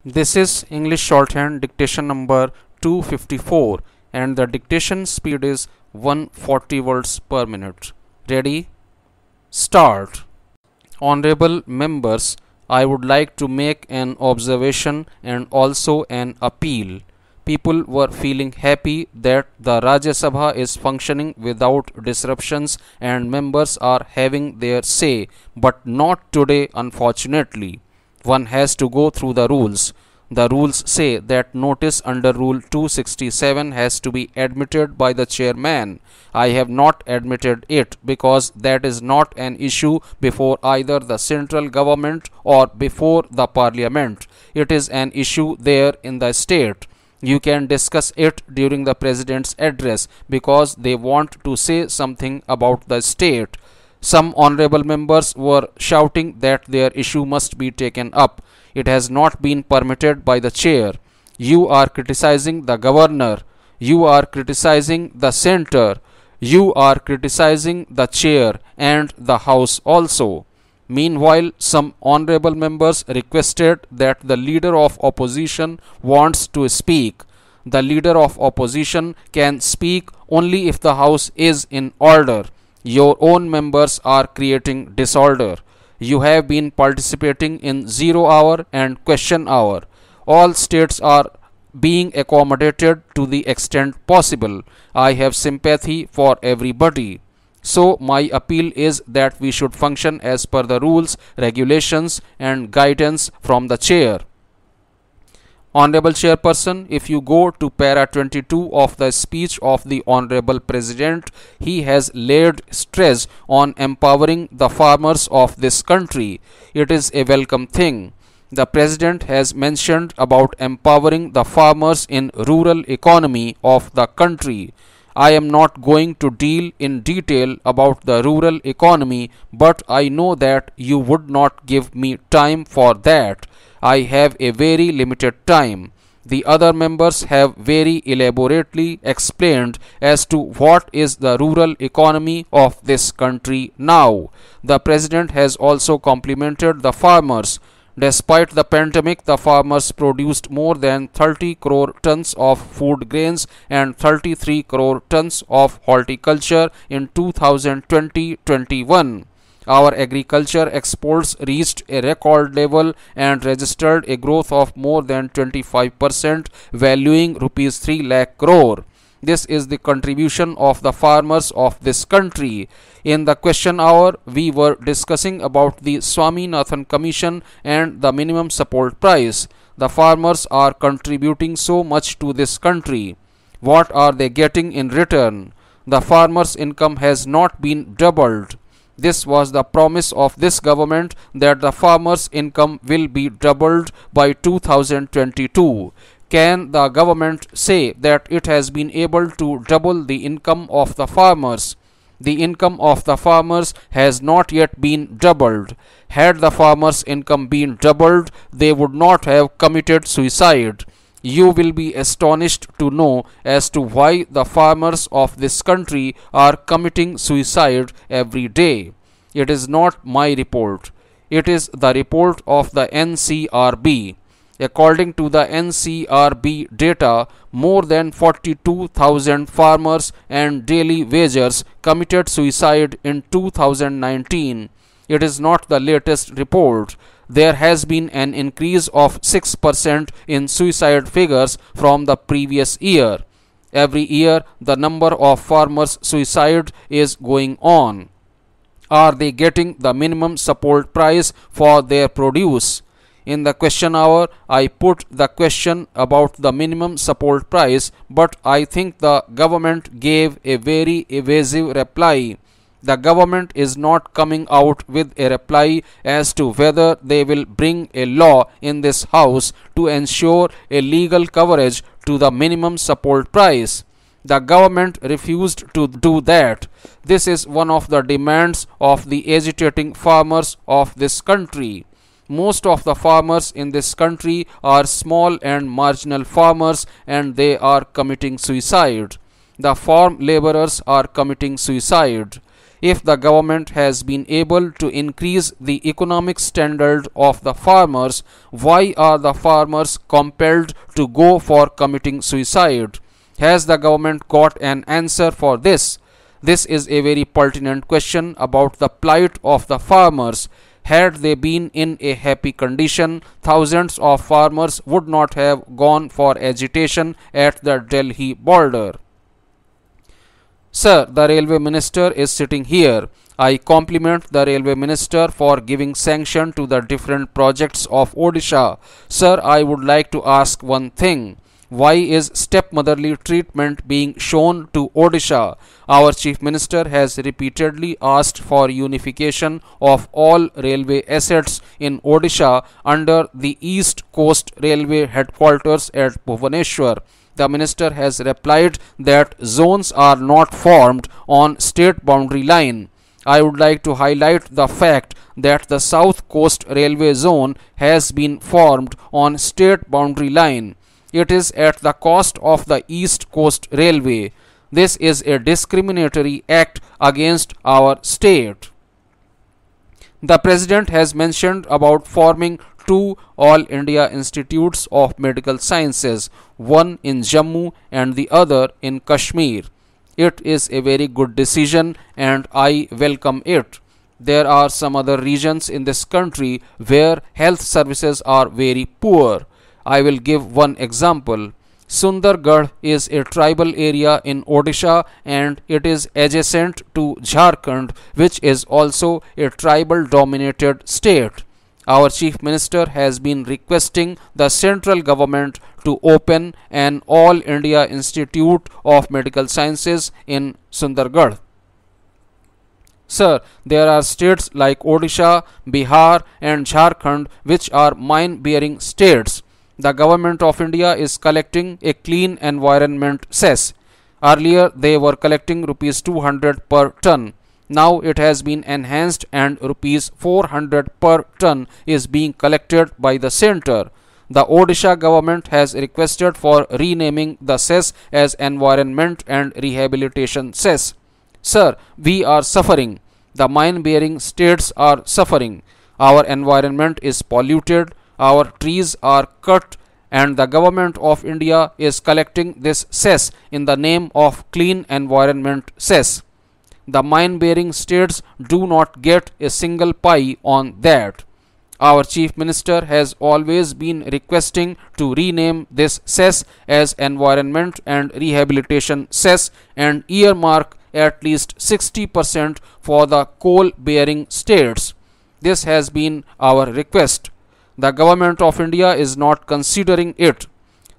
This is English shorthand dictation number 254 and the dictation speed is 140 words per minute. Ready? Start. Honorable members, I would like to make an observation and also an appeal. People were feeling happy that the Rajya Sabha is functioning without disruptions and members are having their say, but not today, unfortunately. One has to go through the rules. The rules say that notice under Rule 267 has to be admitted by the chairman. I have not admitted it because that is not an issue before either the central government or before the parliament. It is an issue there in the state. You can discuss it during the president's address because they want to say something about the state. Some honorable members were shouting that their issue must be taken up. It has not been permitted by the chair. You are criticizing the governor. You are criticizing the center. You are criticizing the chair and the house also. Meanwhile, some honorable members requested that the leader of opposition wants to speak. The leader of opposition can speak only if the house is in order. Your own members are creating disorder. You have been participating in 0 hour and question hour. All states are being accommodated to the extent possible. I have sympathy for everybody. So my appeal is that we should function as per the rules, regulations and guidance from the chair. Honorable Chairperson, if you go to para 22 of the speech of the Honorable President, he has laid stress on empowering the farmers of this country. It is a welcome thing. The President has mentioned about empowering the farmers in rural economy of the country. I am not going to deal in detail about the rural economy, but I know that you would not give me time for that. I have a very limited time. The other members have very elaborately explained as to what is the rural economy of this country now. The President has also complimented the farmers. Despite the pandemic, the farmers produced more than 30 crore tons of food grains and 33 crore tons of horticulture in 2020-21. Our agriculture exports reached a record level and registered a growth of more than 25%, valuing rupees 3 lakh crore. This is the contribution of the farmers of this country. In the question hour, we were discussing about the Swaminathan Commission and the minimum support price. The farmers are contributing so much to this country. What are they getting in return? The farmers' income has not been doubled. This was the promise of this government that the farmers' income will be doubled by 2022. Can the government say that it has been able to double the income of the farmers? The income of the farmers has not yet been doubled. Had the farmers' income been doubled, they would not have committed suicide. You will be astonished to know as to why the farmers of this country are committing suicide every day. It is not my report. It is the report of the NCRB. According to the NCRB data, more than 42,000 farmers and daily wagers committed suicide in 2019. It is not the latest report. There has been an increase of 6% in suicide figures from the previous year. Every year, the number of farmers' suicide is going on. Are they getting the minimum support price for their produce? In the question hour, I put the question about the minimum support price, but I think the government gave a very evasive reply. The government is not coming out with a reply as to whether they will bring a law in this house to ensure a legal coverage to the minimum support price. The government refused to do that. This is one of the demands of the agitating farmers of this country. Most of the farmers in this country are small and marginal farmers and they are committing suicide. The farm laborers are committing suicide. if the government has been able to increase the economic standard of the farmers, why are the farmers compelled to go for committing suicide? Has the government got an answer for this? This is a very pertinent question about the plight of the farmers. Had they been in a happy condition, thousands of farmers would not have gone for agitation at the Delhi border. Sir, the railway minister is sitting here. I compliment the railway minister for giving sanction to the different projects of Odisha. Sir, I would like to ask one thing. Why is stepmotherly treatment being shown to Odisha? Our Chief Minister has repeatedly asked for unification of all railway assets in Odisha under the East Coast Railway headquarters at Bhubaneswar. The minister has replied that zones are not formed on state boundary line. I would like to highlight the fact that the South Coast Railway Zone has been formed on state boundary line. It is at the cost of the East Coast Railway. This is a discriminatory act against our state. The President has mentioned about forming two All India Institutes of Medical Sciences, one in Jammu and the other in Kashmir. It is a very good decision and I welcome it. There are some other regions in this country where health services are very poor. I will give one example. Sundargarh is a tribal area in Odisha and it is adjacent to Jharkhand, which is also a tribal dominated state. Our Chief Minister has been requesting the central government to open an All India Institute of Medical Sciences in Sundargarh. Sir, there are states like Odisha, Bihar and Jharkhand which are mine-bearing states. The government of India is collecting a clean environment cess. Earlier they were collecting rupees 200 per ton. Now it has been enhanced and rupees 400 per ton is being collected by the center. The Odisha government has requested for renaming the cess as Environment and Rehabilitation Cess. Sir, we are suffering. The mine-bearing states are suffering. Our environment is polluted. Our trees are cut and the government of India is collecting this cess in the name of Clean Environment Cess. The mine-bearing states do not get a single pie on that. Our Chief Minister has always been requesting to rename this cess as Environment and Rehabilitation Cess and earmark at least 60% for the coal-bearing states. This has been our request. The government of India is not considering it.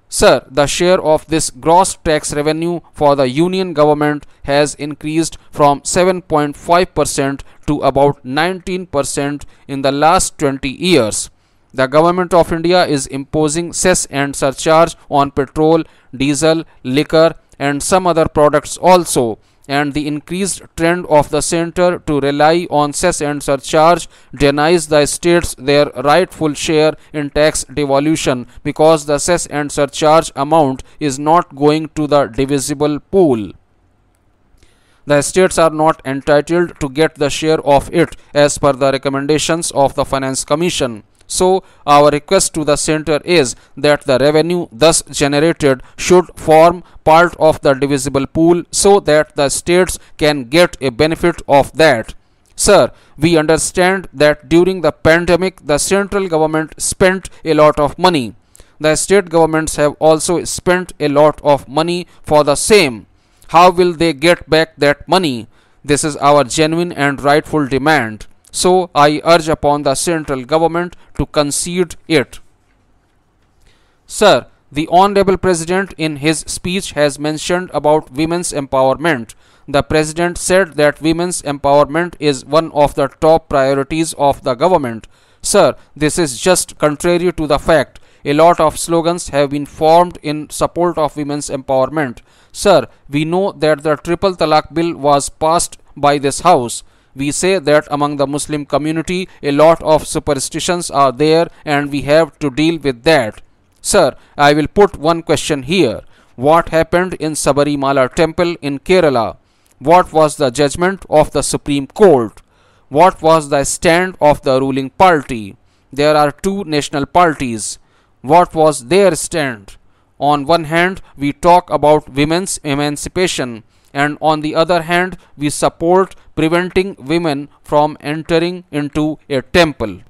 Sir, the share of this gross tax revenue for the union government has increased from 7.5% to about 19% in the last 20 years. The government of India is imposing cess and surcharge on petrol, diesel, liquor and some other products also. And the increased trend of the center to rely on cess and surcharge denies the states their rightful share in tax devolution because the cess and surcharge amount is not going to the divisible pool. The states are not entitled to get the share of it as per the recommendations of the Finance Commission. So, our request to the center is that the revenue thus generated should form part of the divisible pool so that the states can get a benefit of that. Sir, we understand that during the pandemic, the central government spent a lot of money. The state governments have also spent a lot of money for the same. How will they get back that money? This is our genuine and rightful demand. So, I urge upon the central government to concede it. Sir, the Honorable President in his speech has mentioned about women's empowerment. The President said that women's empowerment is one of the top priorities of the government. Sir, this is just contrary to the fact. A lot of slogans have been formed in support of women's empowerment. Sir, we know that the Triple Talaq Bill was passed by this house. We say that among the Muslim community a lot of superstitions are there and we have to deal with that. Sir, I will put one question here. What happened in Sabarimala temple in Kerala? What was the judgment of the Supreme Court? What was the stand of the ruling party? There are two national parties. What was their stand? On one hand, we talk about women's emancipation, and on the other hand, we support preventing women from entering into a temple.